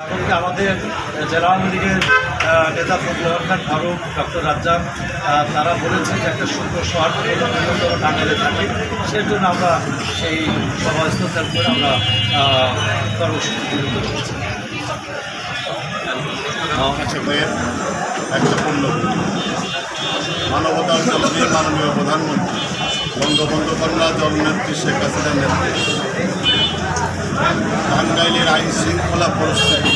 এমনকি আমাদের জেলা আওয়ামী লীগের নেতা ফজলুল খান ফারুক, ডক্টর রাজ্জাক তারা বলেছেন যে একটা সুন্দর সৌহার্দ্যপূর্ণ বৃহত্তর টাঙ্গাইলে থাকে, সেই জন্য আমরা সেই সভাস্থল করে আমরা কর্মসূচি করেছি। একটা পূর্ণ মানবতার জননী মাননীয় প্রধানমন্ত্রী বঙ্গবন্ধু কন্যা জননেত্রী শেখ হাসিনার নেতৃত্বে টাঙ্গাইলের আইন শৃঙ্খলা পরিস্থিতি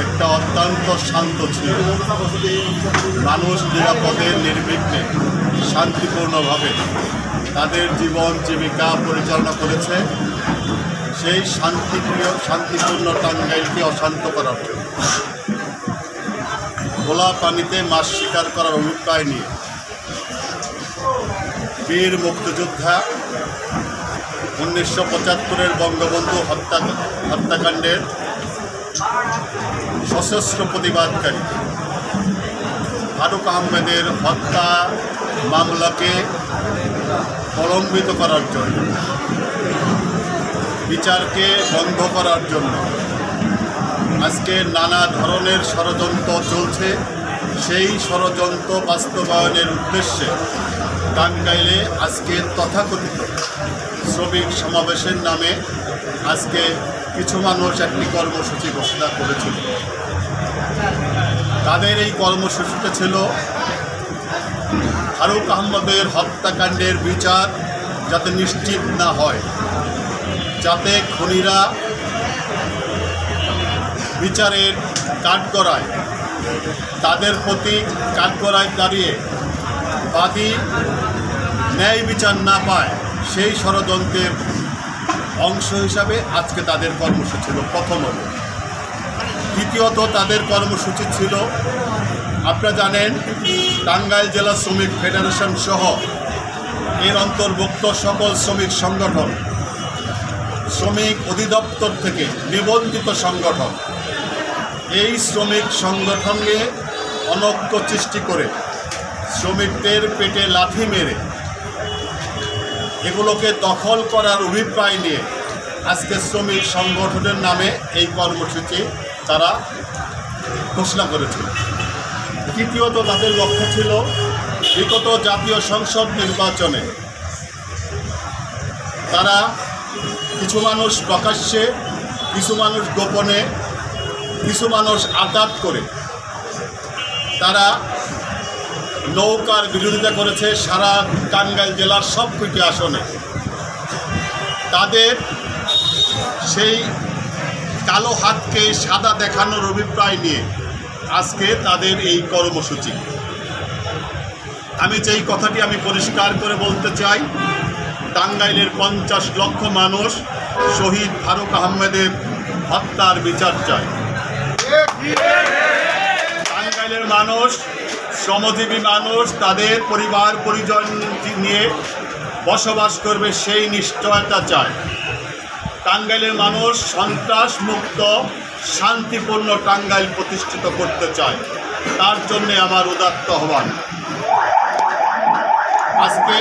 একটা অত্যন্ত শান্ত ছিল। মানুষ নিরাপদে নির্বিঘ্নে শান্তিপূর্ণভাবে তাদের জীবন জীবিকা পরিচালনা করেছে। সেই শান্তিপূর্ণ টাঙ্গাইলকে অশান্ত করার জন্য খোলা পানিতে মাছ শিকার করার অভিপ্রায় নিয়ে বীর মুক্তিযোদ্ধা 1975-এর বঙ্গবন্ধু হত্যাকাণ্ডের সশস্ত্র প্রতিবাদকারী ফারুক আহমেদের হত্যা মামলাকে প্রলম্বিত করার জন্য, বিচারকে বন্ধ করার জন্য আজকে নানা ধরনের ষড়যন্ত্র চলছে। সেই ষড়যন্ত্র বাস্তবায়নের উদ্দেশ্যে টাঙ্গাইলে আজকে তথাকথিত শ্রমিক সমাবেশের নামে আজকে কিছু মানুষ একটি কর্মসূচি ঘোষণা করেছিল। তাদের এই কর্মসূচিতে ছিল ফারুক আহমদের হত্যাকাণ্ডের বিচার যাতে নিশ্চিত না হয়, যাতে খুনিরা বিচারের কাঠগড়ায় তাদের প্রতি কাঠগড়ায় দাঁড়িয়ে বাদী ন্যায় বিচার না পায়, সেই ষড়যন্ত্রের অংশ হিসাবে আজকে তাদের কর্মসূচি ছিল প্রথমত। দ্বিতীয়ত তাদের কর্মসূচি ছিল, আপনারা জানেন টাঙ্গাইল জেলা শ্রমিক ফেডারেশন সহ এর অন্তর্ভুক্ত সকল শ্রমিক সংগঠন, শ্রমিক অধিদপ্তর থেকে নিবন্ধিত সংগঠন, এই শ্রমিক সংগঠনকে অনৈক্য সৃষ্টি করে শ্রমিকদের পেটে লাথি মেরে এগুলোকে দখল করার অভিপ্রায় নিয়ে আজকে শ্রমিক সংগঠনের নামে এই কর্মসূচি তারা ঘোষণা করেছিল। তৃতীয়ত তাদের লক্ষ্য ছিল বিগত জাতীয় সংসদ নির্বাচনে তারা কিছু মানুষ প্রকাশ্যে, কিছু মানুষ গোপনে, কিছু মানুষ আঘাত করে তারা নৌকার বিরোধিতা করেছে সারা টাঙ্গাইল জেলার সবকটি আসনে। তাদের সেই কালো হাতকে সাদা দেখানোর অভিপ্রায় নিয়ে আজকে তাদের এই কর্মসূচি। আমি যেই কথাটি আমি পরিষ্কার করে বলতে চাই, টাঙ্গাইলের 50 লক্ষ মানুষ শহীদ ফারুক আহমেদের হত্যার বিচার চায়। টাঙ্গাইলের মানুষ শ্রমজীবী মানুষ, তাদের পরিবার পরিজন নিয়ে বসবাস করবে সেই নিশ্চয়তা চায়। টাঙ্গাইলের মানুষ সন্ত্রাস মুক্ত শান্তিপূর্ণ টাঙ্গাইল প্রতিষ্ঠিত করতে চায়। তার জন্যে আমার উদাত্ত আহ্বান। আজকে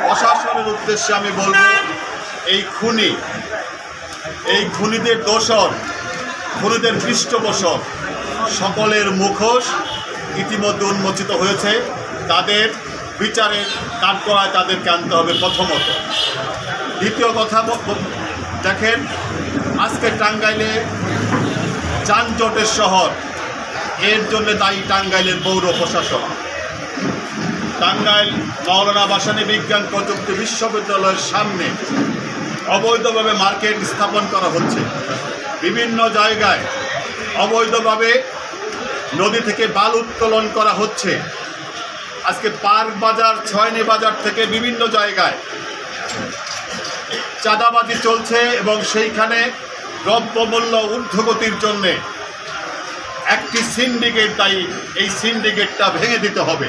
প্রশাসনের উদ্দেশ্যে আমি বলব, এই খুনিদের দোষর, খুনিদের পৃষ্ঠপোষক সকলের মুখোশ ইতিমধ্যে উন্মোচিত হয়েছে। তাদের বিচারের কাঠগড়ায় তাদেরকে আনতে হবে প্রথমত। দ্বিতীয় কথা, দেখেন আজকে টাঙ্গাইলে যানজটের শহর, এর জন্য দায়ী টাঙ্গাইলের পৌর প্রশাসন। টাঙ্গাইল মাওলানা ভাসানী বিজ্ঞান প্রযুক্তি বিশ্ববিদ্যালয়ের সামনে অবৈধভাবে মার্কেট স্থাপন করা হচ্ছে। বিভিন্ন জায়গায় অবৈধভাবে নদী থেকে বালু উত্তোলন করা হচ্ছে। আজকে পার্ক বাজার, ছয়নি বাজার থেকে বিভিন্ন জায়গায় চাঁদাবাজি চলছে এবং সেইখানে দ্রব্যমূল্য ঊর্ধ্বগতির জন্যে একটি সিন্ডিকেট দায়ী। এই সিন্ডিকেটটা ভেঙে দিতে হবে।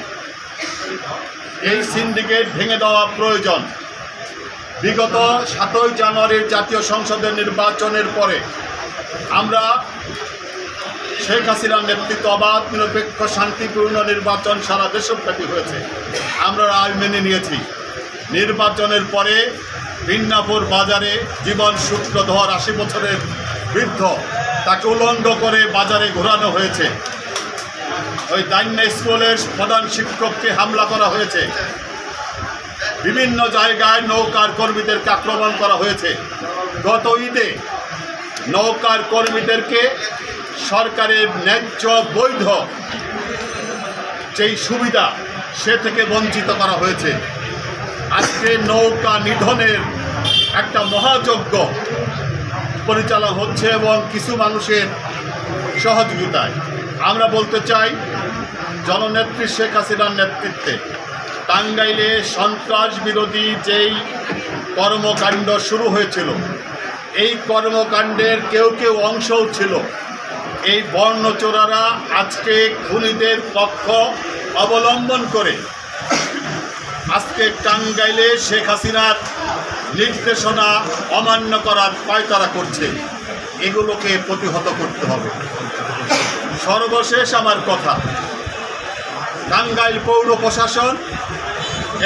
এই সিন্ডিকেট ভেঙে দেওয়া প্রয়োজন। বিগত 7ই জানুয়ারির জাতীয় সংসদের নির্বাচনের পরে আমরা শেখ হাসিনার নেতৃত্ব অবাধ নিরপেক্ষ শান্তিপূর্ণ নির্বাচন সারা দেশব্যাপী হয়েছে, আমরা রায় মেনে নিয়েছি। নির্বাচনের পরে বিন্নাপুর বাজারে জীবন সূত্রধর 80 বছরের বৃদ্ধ, তাকে উলঙ্গ করে বাজারে ঘোরানো হয়েছে। ওই দাইন্যা স্কুলের প্রধান শিক্ষককে হামলা করা হয়েছে। বিভিন্ন জায়গায় নৌকার কর্মীদেরকে আক্রমণ করা হয়েছে। গত ঈদে নৌকার কর্মীদেরকে সরকারের ন্যায্য বৈধ যেই সুবিধা সে থেকে বঞ্চিত করা হয়েছে। আজকে নৌকা নিধনের একটা মহাযজ্ঞ পরিচালনা হচ্ছে এবং কিছু মানুষের সহযোগিতায়। আমরা বলতে চাই, জননেত্রী শেখ হাসিনার নেতৃত্বে টাঙ্গাইলে সন্ত্রাস বিরোধী যেই কর্মকাণ্ড শুরু হয়েছিল, এই কর্মকাণ্ডের কেউ কেউ অংশও ছিল। এই বর্ণচোরারা আজকে খুনিদের পক্ষ অবলম্বন করে আজকে টাঙ্গাইলে শেখ হাসিনার নির্দেশনা অমান্য করার পায়তারা করছে। এগুলোকে প্রতিহত করতে হবে। সর্বশেষ আমার কথা, টাঙ্গাইল পৌর প্রশাসন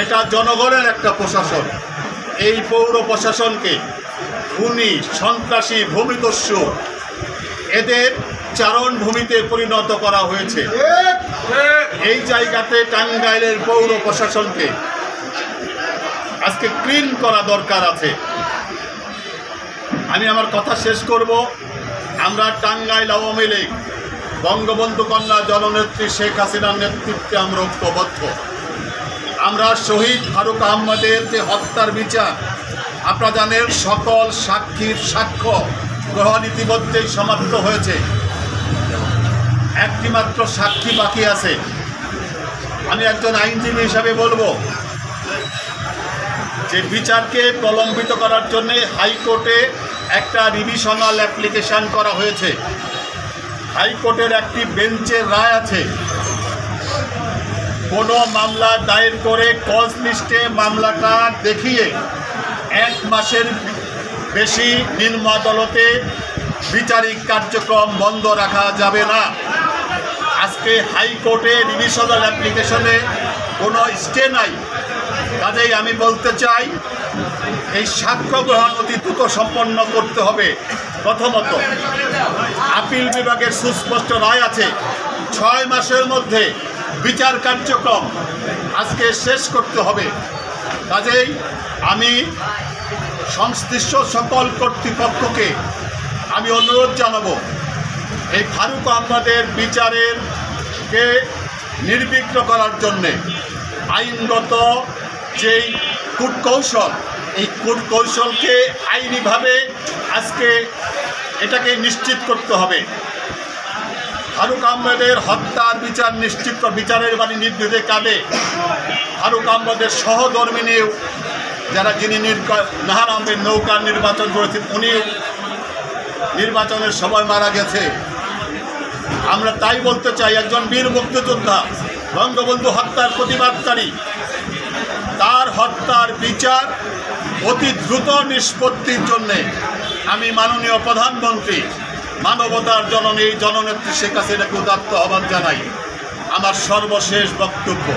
এটা জনগণের একটা প্রশাসন। এই পৌর প্রশাসনকে খুনি, সন্ত্রাসী, ভূমিদস্যু এদের চারণভূমিতে পরিণত করা হয়েছে। এই জায়গাতে টাঙ্গাইলের পৌর প্রশাসনকে আজকে ক্লিন করা দরকার আছে। আমি আমার কথা শেষ করব। আমরা টাঙ্গাইল আওয়ামী লীগ বঙ্গবন্ধু কন্যা জননেত্রী শেখ হাসিনার নেতৃত্বে আমরা ঐক্যবদ্ধ। আমরা শহীদ ফারুক আহমদের যে হত্যার বিচার, আপনারা জানেন সকল সাক্ষীর সাক্ষ্য গ্রহণ ইতিমধ্যেই সমাপ্ত হয়েছে। একটি মাত্র সাক্ষী বাকি আছে। আমি একজন আইনজীবী হিসাবে বলবো যে বিচারকে প্রলম্বিত করার জন্য হাইকোর্টে একটা রিভিশনাল অ্যাপ্লিকেশন করা হয়েছে। হাইকোর্টের একটি বেঞ্চের রায় আছে, কোনো মামলা দায়ের করে কজ লিস্টে মামলাটা দেখিয়ে 1 মাসের বেশি নিম্ন আদালতে বিচারিক কার্যক্রম বন্ধ রাখা যাবে না। আজকে হাইকোর্টে রিভিশনাল অ্যাপ্লিকেশনে কোনো স্টে নাই। কাজেই আমি বলতে চাই, এই সাক্ষ্য গ্রহণ অতি দ্রুত সম্পন্ন করতে হবে। প্রথমত, আপিল বিভাগের সুস্পষ্ট রায় আছে, 6 মাসের মধ্যে বিচার কার্যক্রম আজকে শেষ করতে হবে। কাজেই আমি সংশ্লিষ্ট সকল কর্তৃপক্ষকে আমি অনুরোধ জানাবো, এই ফারুক আহমদের বিচারেরকে নির্বিঘ্ন করার জন্যে আইনগত যেই কূটকৌশল, এই কূটকৌশলকে আইনিভাবে আজকে এটাকে নিশ্চিত করতে হবে। ফারুক আহমদের হত্যার বিচার নিশ্চিত, বিচারের বাণী নির্দেশে কাঁদে ফারুক আহমদের সহধর্মিনীও, যিনি নাহার আহমেদ নৌকার নির্বাচন করেছেন, উনি নির্বাচনের সময় মারা গেছে। আমরা তাই বলতে চাই, একজন বীর মুক্তিযোদ্ধা, বঙ্গবন্ধু হত্যার প্রতিবাদকারী, তার হত্যার বিচার অতি দ্রুত নিষ্পত্তির জন্যে আমি মাননীয় প্রধানমন্ত্রী, মানবতার জননী জননেত্রী শেখ হাসিনাকে উদাত্ত আহ্বান জানাই। আমার সর্বশেষ বক্তব্য,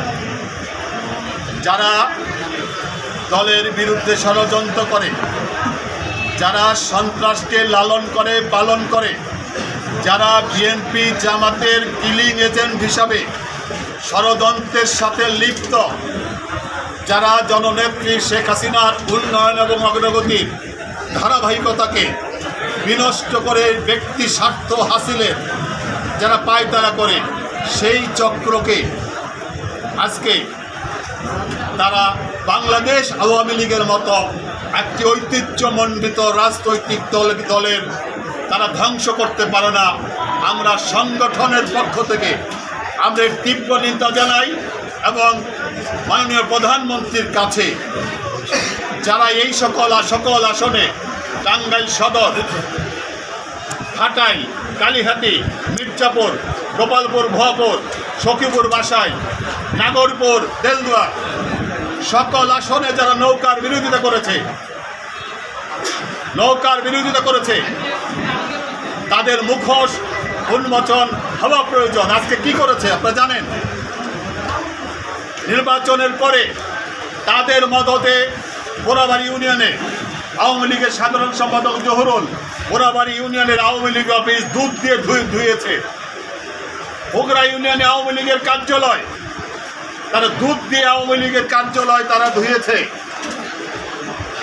যারা দলের বিরুদ্ধে ষড়যন্ত্র করে, যারা সন্ত্রাসকে লালন করে পালন করে, যারা বিএনপি জামাতের কিলিং এজেন্ট হিসাবে ষড়যন্ত্রের সাথে লিপ্ত, যারা জননেত্রী শেখ হাসিনার উন্নয়ন এবং অগ্রগতির ধারাবাহিকতাকে বিনষ্ট করে ব্যক্তি স্বার্থ হাসিলের যারা পায়তারা করে, সেই চক্রকে আজকে তারা বাংলাদেশ আওয়ামী লীগের মতো একটি ঐতিহ্যমণ্ডিত রাজনৈতিক দলের তারা ধ্বংস করতে পারে না। আমরা সংগঠনের পক্ষ থেকে আমরা তীব্র নিন্দা জানাই এবং মাননীয় প্রধানমন্ত্রীর কাছে যারা এই সকল আসনে টাঙ্গাইল সদর, হাটাই, কালীহাতি, মির্জাপুর, গোপালপুর, ভুয়াপুর, সখীপুর, বাসাই, নাগরপুর, দেলদুয়া সকল আসনে যারা নৌকার বিরোধিতা করেছে তাদের মুখোশ উন্মোচন হওয়া প্রয়োজন। আজকে কি করেছে আপনারা জানেন? নির্বাচনের পরে তাদের মদতে পোড়াবাড়ি ইউনিয়নে আওয়ামী লীগের সাধারণ সম্পাদক জহুরুল পোড়াবাড়ি ইউনিয়নের আওয়ামী লীগ অফিস দুধ দিয়ে ধুয়েছে। বগুড়া ইউনিয়নে আওয়ামী লীগের কার্যালয়, তারা দুধ দিয়ে আওয়ামী লীগের কার্যালয় তারা ধুয়েছে।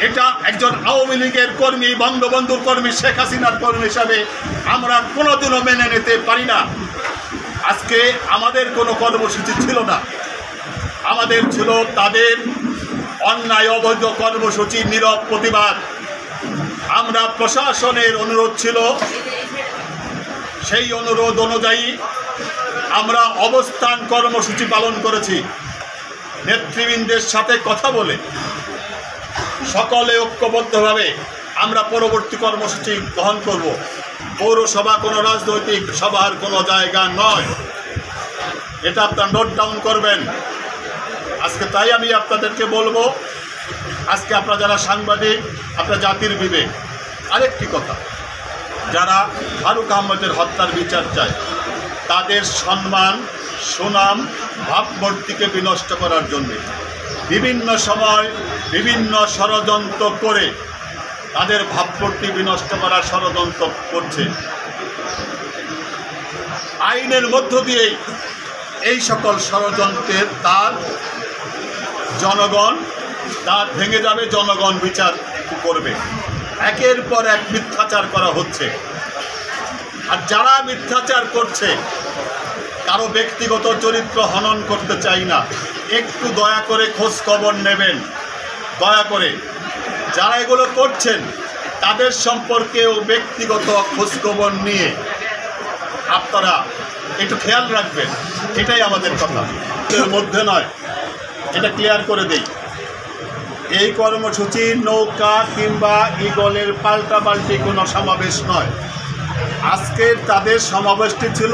এটা একজন আওয়ামী লীগের কর্মী, বঙ্গবন্ধুর কর্মী, শেখ হাসিনার কর্মী হিসাবে আমরা কোনোদিনও মেনে নিতে পারি না। আজকে আমাদের কোনো কর্মসূচি ছিল না, আমাদের ছিল তাদের অন্যায় অবৈধ কর্মসূচি নীরব প্রতিবাদ। আমরা প্রশাসনের অনুরোধ ছিল, সেই অনুরোধ অনুযায়ী আমরা অবস্থান কর্মসূচি পালন করেছি। নেতৃবৃন্দের সাথে কথা বলে সকলে ঐক্যবদ্ধভাবে আমরা পরবর্তী কর্মসূচি গ্রহণ করব। পৌরসভা কোনো রাজনৈতিক সভার কোনো জায়গা নয়, এটা আপনারা নোট ডাউন করবেন। আজকে তাই আমি আপনাদেরকে বলবো, আজকে আপনারা যারা সাংবাদিক, আপনারা জাতির বিবেক। আরেকটি কথা, যারা ফারুক আহমদের হত্যার বিচার চায়, তাদের সম্মান, সুনাম, ভাবমূর্তিকে বিনষ্ট করার জন্যে বিভিন্ন সময় বিভিন্ন ষড়যন্ত্র করে তাদের ভাবমূর্তি বিনষ্ট করার ষড়যন্ত্র করছে। আইনের মধ্য দিয়েই এই সকল ষড়যন্ত্রের তার জনগণ তার ভেঙে যাবে, জনগণ বিচার করবে। একের পর এক মিথ্যাচার করা হচ্ছে। আর যারা মিথ্যাচার করছে, কারো ব্যক্তিগত চরিত্র হনন করতে চাই না, একটু দয়া করে খোঁজ খবর নেবেন। দয়া করে যারা এগুলো করছেন তাদের সম্পর্কেও ব্যক্তিগত খোঁজখবর নিয়ে আপনারা একটু খেয়াল রাখবেন। এটাই আমাদের কথা, এর মধ্যে নয়, এটা ক্লিয়ার করে দেই। এই কর্মসূচি নৌকা কিংবা ঈগলের পাল্টাপাল্টি কোনো সমাবেশ নয়। আজকের তাদের সমাবেশটি ছিল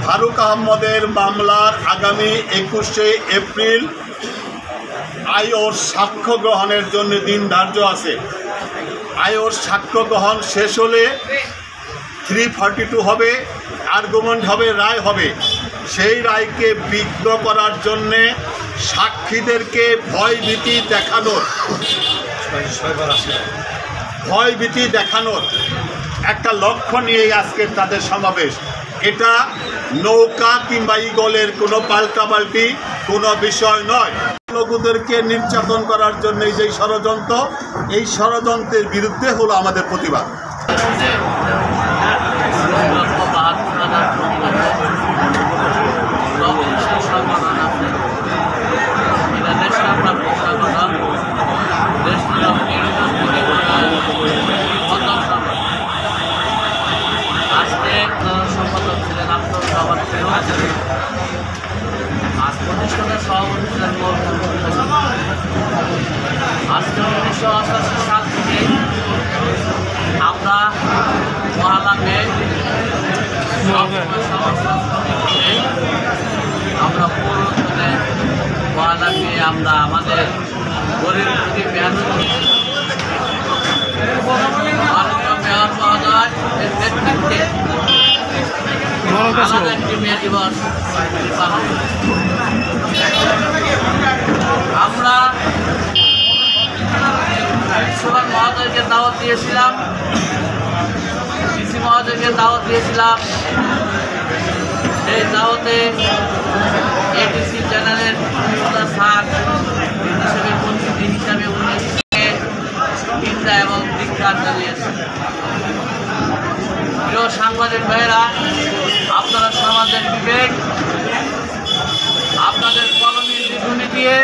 ফারুক আহমদের মামলার আগামী 21শে এপ্রিল আইওর সাক্ষ্য গ্রহণের জন্য দিন ধার্য আছে। আইওর সাক্ষ্য গ্রহণ শেষ হলে 342 হবে, আর্গুমেন্ট হবে, রায় হবে। সেই রায়কে বিঘ্ন করার জন্যে সাক্ষীদেরকে ভয়ভীতি দেখানোর একটা লক্ষ্য নিয়েই আজকে তাদের সমাবেশ। এটা নৌকা কিংবা ঈগলের কোনো পাল্টাপাল্টি কোনো বিষয় নয়। লোকদেরকে নির্যাতন করার জন্য যেই ষড়যন্ত্র, এই ষড়যন্ত্রের বিরুদ্ধে হলো আমাদের প্রতিবাদ। সম্পাদক ছিলেন আর প্রতিষ্ঠানের সভাপতি ছিলেন আজকে 1988 সাল থেকে আমরা পহেলা মে আমরা পৌরসভায় পহেলা মে আমরা আমাদের গরিব দুঃখী মেহনত মাননীয় মেয়র মহোদয় এর নেতৃত্বে আলাদা একটি মে দিবস পালন। আমরা সুভাষ মহোদয়কে দাওয়াত দিয়েছিলাম, ডিসি মহোদয়কে দাওয়াত দিয়েছিলাম। সেই দাওয়াতে এডিসি চ্যানেলের স্যার হিসেবে পরিচিতি হিসাবে উনিকে নিন্দা এবং ধিক্কার জানিয়েছেন। প্রিয় সাংবাদিক ভাইয়েরা, আপনারা সমাজের বিবেক, আপনাদের কলমের লিখনি দিয়ে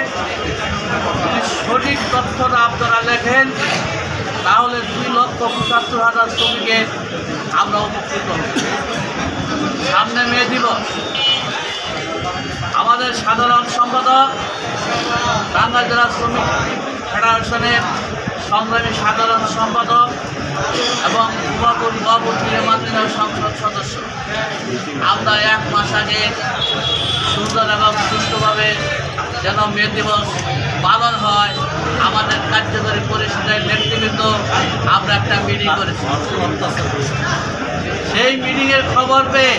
সঠিক তথ্যটা আপনারা লেখেন, তাহলে 2,75,000 শ্রমিকের আমরা উপকৃত হব। সামনে মে দিবস, আমাদের সাধারণ সম্পাদক, টাঙ্গাইল জেলা শ্রমিক ফেডারেশনের সংগ্রামী সাধারণ সম্পাদক এবং সভাপতি মাতৃ সংসদ সদস্য, আমরা 1 মাস আগে সুন্দর এবং সুষ্ঠুভাবে যেন মে দিবস পালন হয়, আমাদের কার্যকরী পরিষদের নেতৃবৃন্দ আমরা একটা মিটিং করেছি। সেই মিটিংয়ের খবর পেয়ে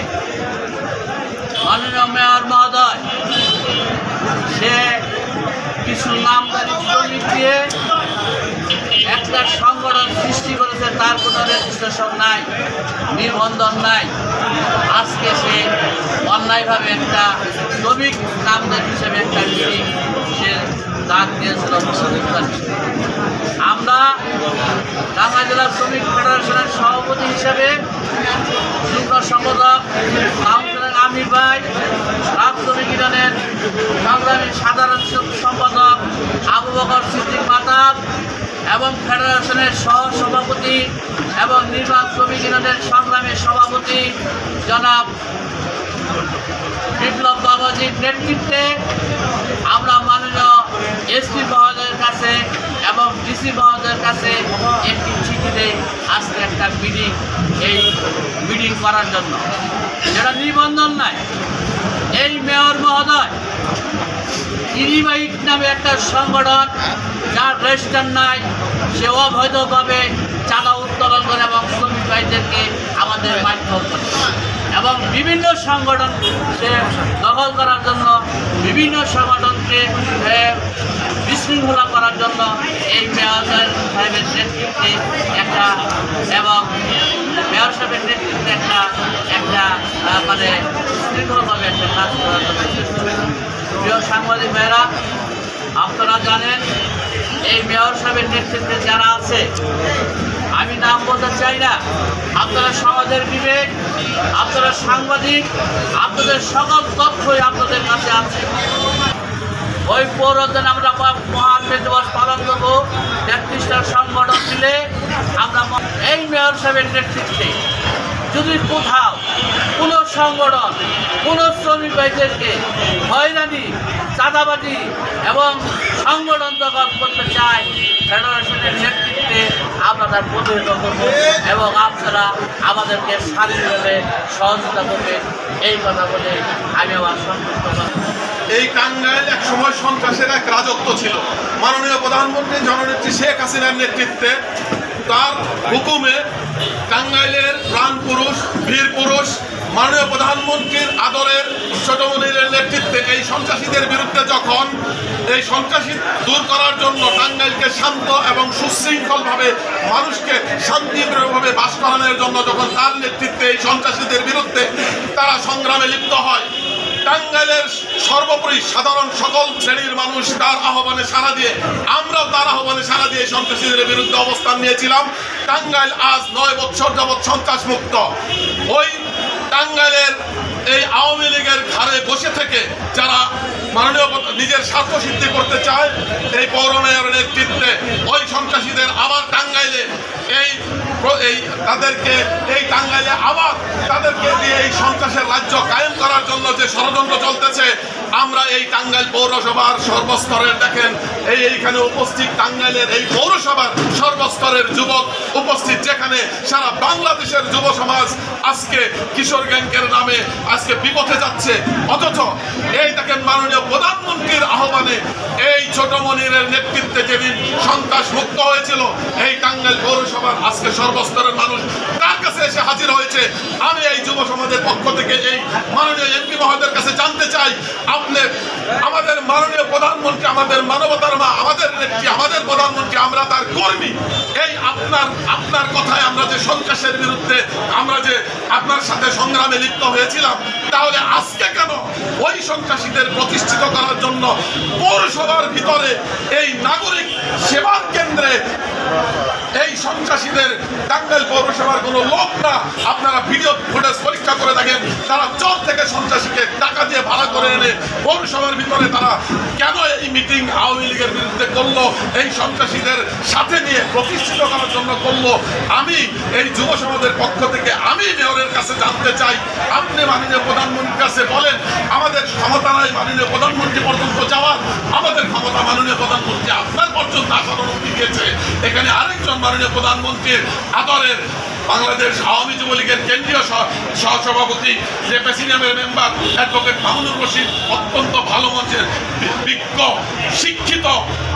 মাননীয় মেয়র মহোদয় সে কিছু নামদারি শ্রমিক দিয়ে একটা সংগঠন সৃষ্টি করেছে, তার কোনো রেজিস্ট্রেশন নাই, নিবন্ধন নাই। আজকে সে অন্যায়ভাবে একটা শ্রমিক নামদার হিসেবে একটা মিটিং সে ডাক দিয়েছিল। আমরা টাঙ্গাইল জেলা শ্রমিক ফেডারেশনের সভাপতি হিসেবে যুগ্ম সম্পাদক কাউন্সিলর আমির ভাই, রাজ শ্রমিক ইউনিয়নের সংগ্রামী সাধারণ সম্পাদক আবু বকর সিদ্দিক মাতাব এবং ফেডারেশনের সহ সভাপতি এবং নির্মাণ শ্রমিক ইউনিয়নের সংগ্রামী সভাপতি জনাব বিপ্লব বাবাজির নেতৃত্বে আমরা মাননীয় এসপি মহোদয়ের কাছে এবং ডিসি মহোদয়ের কাছে একটি চিঠি দেই আজকে একটা মিটিং করার জন্য, যেটা নিবন্ধন নাই। এই মেয়র মহোদয় ইরিবাইট নামে একটা সংগঠন, যার রেজিস্টার নাই, সে অবৈধভাবে চাঁদা উত্তোলন করে এবং শ্রমিক ভাইদেরকে আমাদের মাধ্যম করে এবং বিভিন্ন সংগঠন সে দখল করার জন্য, বিভিন্ন সংগঠনকে বিশৃঙ্খলা করার জন্য এই মেয়র সাহেবের নেতৃত্বে একটা এবং মেয়র সাহেবের নেতৃত্বে একটা মানে শৃঙ্খলভাবে একটা কাজ করার জন্য। প্রিয় সাংবাদিক ভাইয়েরা, আপনারা জানেন এই মেয়র সাহেবের নেতৃত্বে যারা আছে, আমি নাম বলতে চাই না, আপনারা সমাজের বিবেক, আপনারা সাংবাদিক, আপনাদের সকল তথ্যই আপনাদের কাছে আছে। ওই পৌরদিন আমরা মহান মে দিবস পালন করবো ৩৩টা সংগঠন মিলে। আমরা এই মেয়র সাহেবের নেতৃত্বে যদি কোথাও কোনো সংগঠন কোনো শ্রমিক ভাইদেরকে হয়রানি, চাঁদাবাজি এবং সংগঠন দখল করতে চায়, ফেডারেশনের নেতৃত্বে আমরা তার প্রতিহত করব এবং আপনারা আমাদেরকে শারীরিকভাবে সহযোগিতা করবেন, এই কথা বলে আমি আমার সন্তুষ্ট। এই টাঙ্গাইল এক সময় সন্ত্রাসের এক রাজত্ব ছিল। মাননীয় প্রধানমন্ত্রী জননেত্রী শেখ হাসিনার নেতৃত্বে, তার হুকুমে টাঙ্গাইলের প্রাণ পুরুষ, বীর পুরুষ, মাননীয় প্রধানমন্ত্রীর আদরের ছোট মনিরের নেতৃত্বে এই সন্ত্রাসীদের বিরুদ্ধে যখন এই সন্ত্রাসী দূর করার জন্য টাঙ্গাইলকে শান্ত এবং সুশৃঙ্খলভাবে মানুষকে শান্তিপ্রিয়ভাবে বাস করানোর জন্য যখন তার নেতৃত্বে এই সন্ত্রাসীদের বিরুদ্ধে তারা সংগ্রামে লিপ্ত হয়, টাঙ্গাইলের সর্বোপরি সাধারণ সকল শ্রেণীর মানুষ তার আহ্বানে সাড়া দিয়ে, আমরাও তার আহ্বানে সাড়া দিয়ে সন্ত্রাসীদের বিরুদ্ধে অবস্থান নিয়েছিলাম। টাঙ্গাইল আজ 9 বছর যাবৎ সন্ত্রাস মুক্ত। ওই টাঙ্গাইলের এই আওয়ামী লীগের ঘাড়ে বসে থেকে যারা মাননীয় নিজের স্বার্থ সিদ্ধি করতে চায়, এই পৌর মেয়র নেতৃত্বে ওই সন্ত্রাসীদের আবার টাঙ্গাইলে তাদেরকে এই টাঙ্গাইলে আবার তাদেরকে দিয়ে এই সন্ত্রাসের রাজ্য কায়েম করার জন্য যে ষড়যন্ত্র চলতেছে, আমরা এই টাঙ্গাইল পৌরসভার সর্বস্তরের দেখেন এইখানে উপস্থিত টাঙ্গাইলের এই পৌরসভার সর্বস্তরের যুবক উপস্থিত, যেখানে সারা বাংলাদেশের যুব সমাজ আজকে কিশোর গ্যাংকের নামে আজকে বিপথে যাচ্ছে। অথচ এই দেখেন মাননীয় প্রধানমন্ত্রীর আহ্বানে এই ছোট মনিরের নেতৃত্বে যেদিন সন্ত্রাস মুক্ত হয়েছিল, এই টাঙ্গাইল পৌরসভার আজকে সর্বস্তরের মানুষ তার কাছে এসে হাজির হয়েছে। আমি এই যুব সমাজের পক্ষ থেকে এই মাননীয় এমপি মহোদয়ের কাছে জানতে চাই, আপনি আমাদের মাননীয় প্রধানমন্ত্রী, আমাদের মানবতার মা, আমাদের নেত্রী, আমাদের প্রধানমন্ত্রী, আমরা তার কর্মী। এই আপনার কথায় আমরা যে সন্ত্রাসের বিরুদ্ধে আমরা যে আপনার সাথে সংগ্রামে লিপ্ত হয়েছিলাম, তাহলে আজকে কেন ওই সন্ত্রাসীদের প্রতিষ্ঠিত করার জন্য পৌরসভার ভিতরে এই নাগরিক সেবার কেন্দ্রে এই সন্ত্রাসীদের টাঙ্গাইল পৌরসভার কোনো লোক না, আপনারা ভিডিও ফুটেজ পরীক্ষা করে দেখেন, তারা চর থেকে সন্ত্রাসীকে টাকা দিয়ে ভাড়া করে এনে পৌরসভার ভিতরে তারা কেন এই মিটিং আওয়ামী লীগের বিরুদ্ধে করলো, এই সন্ত্রাসীদের সাথে নিয়ে প্রতিষ্ঠিত করার জন্য করলো। আমি এই যুব সমাজের পক্ষ থেকে আমি মেয়রের কাছে জানতে চাই, আপনি মাননীয় প্রধানমন্ত্রীর কাছে বলেন, আমাদের ক্ষমতা নাই মাননীয় প্রধানমন্ত্রী পর্যন্ত যাওয়ার, আমাদের ক্ষমতা মাননীয় প্রধানমন্ত্রী আপনার পর্যন্ত আসার অনুমতি দিয়েছে। এখানে আরেকজন মাননীয় প্রধানমন্ত্রীর আদরের বাংলাদেশ আওয়ামী যুবলীগের কেন্দ্রীয় সহসভাপতি যে প্রেসিডিয়ামের মেম্বার অ্যাডভোকেট মামুনুর রশিদ অত্যন্ত ভালো মঞ্চের বিজ্ঞ শিক্ষিত।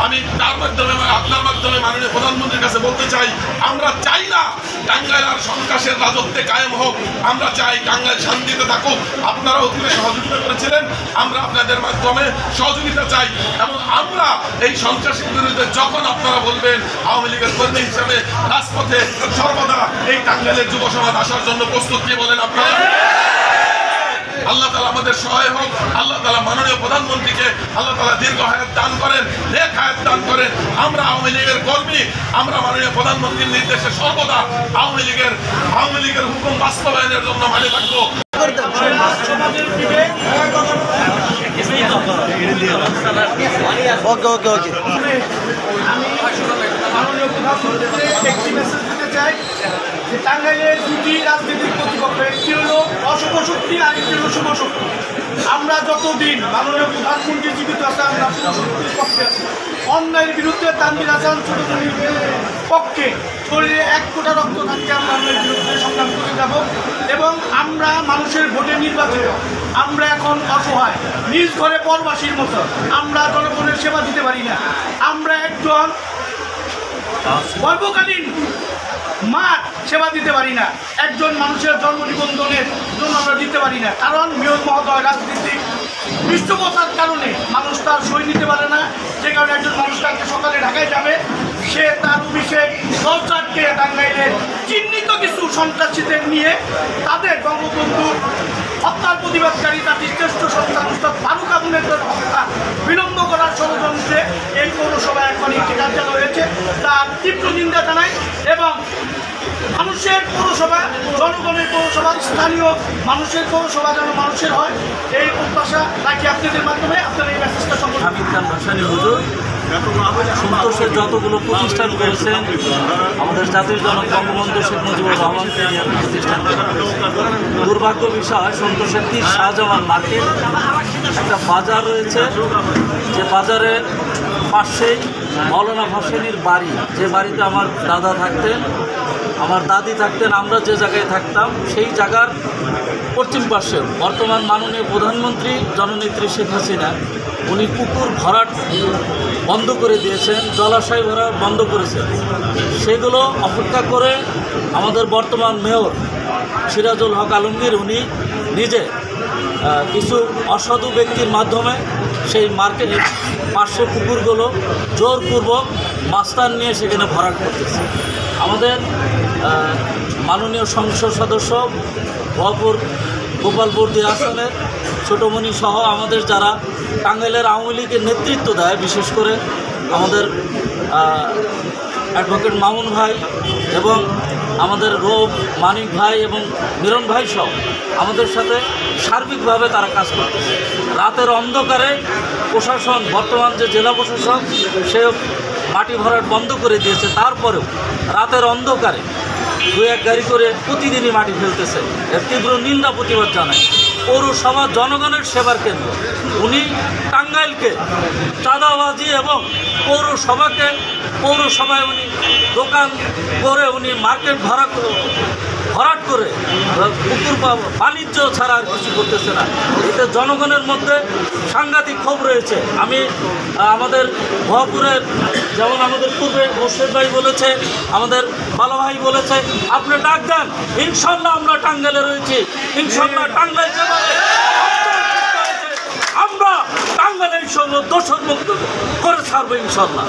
আমি তার মাধ্যমে আপনার মাধ্যমে মাননীয় প্রধানমন্ত্রীর কাছে বলতে চাই, আমরা চাই না টাঙ্গাইল আর সন্ত্রাসের রাজত্বে কায়েম হোক, আমরা চাই টাঙ্গাইল শান্তিতে থাকুক। আপনারা অতীতে সহযোগিতা করেছিলেন, আমরা আপনাদের মাধ্যমে সহযোগিতা চাই এবং আমরা এই সন্ত্রাসের বিরুদ্ধে যখন আপনারা বলবেন আওয়ামী লীগের কর্মী হিসাবে রাজপথে সর্বদা এই টাঙ্গাইলের যুব সমাজ আসার জন্য প্রস্তুত। কি বলেন আপনারা? আল্লাহ তাআলা আমাদের সহায় হোক। আল্লাহ তাআলা মাননীয় প্রধানমন্ত্রীকে আল্লাহ তাআলা দীর্ঘ হায়াত দান করেন, নেক হায়াত দান করেন। আমরা আওয়ামী লীগের কর্মী, আমরা মাননীয় প্রধানমন্ত্রীর নির্দেশে সর্বদা আওয়ামী লীগের হুকুম বাস্তবায়নের জন্য মানে থাকবো। ওকে মাননীয় প্রধানমন্ত্রীকে একটি মেসেজ দিতে চাই যে টাঙ্গাইলের দুটি রাজনৈতিক প্রতিপক্ষ, একটি হলো অশুভ শক্তি আর একটি হলো শুভ শক্তি। আমরা যতদিন মাননীয় প্রধানমন্ত্রী জীবিত আছে আমরা শুভ শক্তির পক্ষে আছি। অন্যায়ের বিরুদ্ধে তানভীর হাসান চৌধুরীর পক্ষে শরীরে 1 ফোঁটা রক্ত থাকতে আমরা অন্যায়ের বিরুদ্ধে সংগ্রাম করে যাব এবং আমরা মানুষের ভোটে নির্বাচিত। আমরা এখন অসহায়, নিজ ঘরে পরবাসীর মতো। আমরা জনগণের সেবা দিতে পারি না। আমরা একজন গর্ভকালীন মাঠ সেবা দিতে পারি না, একজন মানুষের জন্ম নিবন্ধনের জন্য আমরা দিতে পারি না। কারণ মেয়র মহোদয় রাজনীতিক পৃষ্ঠপোষকতার কারণে মানুষ তার সই নিতে পারে না। যে কারণে একজন মানুষ কালকে সকালে ঢাকায় যাবে, সে তার অভিষেক দলচারকে টাঙ্গাইলের চিহ্নিত কিছু সন্ত্রাসীদের নিয়ে তাদের বঙ্গবন্ধুর হত্যার প্রতিবাদকারী তার শ্রেষ্ঠ সন্তান উস্তাদ ফারুক আহমেদের হত্যা বিলম্ব করার ষড়যন্ত্রে এই পৌরসভায় এখন একটি কার্যালয় হয়েছে, তার তীব্র নিন্দা জানায় এবং মানুষের পৌরসভা, জনগণের পৌরসভা, স্থানীয় মানুষের পৌরসভা যেন মানুষের হয়, এই প্রত্যাশা রাখি আপনাদের মাধ্যমে। আপনারা এই মেসেজটা সম্পর্কে হামিদ খান ভাসানী হুজুর সন্তোষের যতগুলো প্রতিষ্ঠান করেছেন, আমাদের জাতির জনক বঙ্গবন্ধু শেখ মুজিবুর রহমান প্রতিষ্ঠান করেছেন। দুর্ভাগ্য বিষয়, সন্তোষের 30 শাহজামান মার্কেট একটা বাজার রয়েছে, যে বাজারে পাশেই মৌলানা ভাসানীর বাড়ি, যে বাড়িতে আমার দাদা থাকতেন, আমার দাদি থাকতেন, আমরা যে জায়গায় থাকতাম সেই জায়গার পশ্চিম পাশে বর্তমান মাননীয় প্রধানমন্ত্রী জননেত্রী শেখ হাসিনা উনি পুকুর ভরাট বন্ধ করে দিয়েছেন, জলাশয় ভরাট বন্ধ করেছেন। সেগুলো অপেক্ষা করে আমাদের বর্তমান মেয়র সিরাজুল হক আলমগীর উনি নিজে কিছু অসাধু ব্যক্তির মাধ্যমে সেই মার্কেটের পার্শ্ব পুকুরগুলো জোরপূর্বক মাস্তান নিয়ে সেখানে ভরাট করতেছে। আমাদের মাননীয় সংসদ সদস্য গোপালপুর আসনের ছোটমণি সহ আমাদের যারা টাঙ্গাইলের আওয়ামী লীগের নেতৃত্ব দেয়, বিশেষ করে আমাদের অ্যাডভোকেট মামুন ভাই এবং আমাদের রোব মানিক ভাই এবং মিলন ভাই সহ আমাদের সাথে সার্বিকভাবে তারা কাজ করতেছে। রাতের অন্ধকারে প্রশাসন, বর্তমান যে জেলা প্রশাসন, সে মাটি ভরাট বন্ধ করে দিয়েছে, তারপরেও রাতের অন্ধকারে 2-1 গাড়ি করে প্রতিদিনই মাটি ফেলতেছে। এর তীব্র নিন্দা প্রতিবাদ জানায়। পৌরসভা জনগণের সেবার কেন্দ্র, উনি টাঙ্গাইলকে চাঁদাবাজি এবং পৌরসভায় উনি দোকান করে উনি মার্কেট ভরাট করে পুকুর বাণিজ্য ছাড়া আর কিছু করতেছে না। এতে জনগণের মধ্যে সাংঘাতিক ক্ষোভ রয়েছে। আমি আমাদের ভবাপুরের, যেমন আমাদের পূর্বে মোর্শেদ ভাই বলেছে, আমাদের ভালো ভাই বলেছে, আপনি ডাক দেন, ইনশাল্লাহ আমরা টাঙ্গাইলে রয়েছি, ইনশাল্লাহ টাঙ্গাইল যেভাবে আমরা টাঙ্গাইলের সঙ্গে দোষর মুক্ত করে ছাড়বো ইনশাল্লাহ।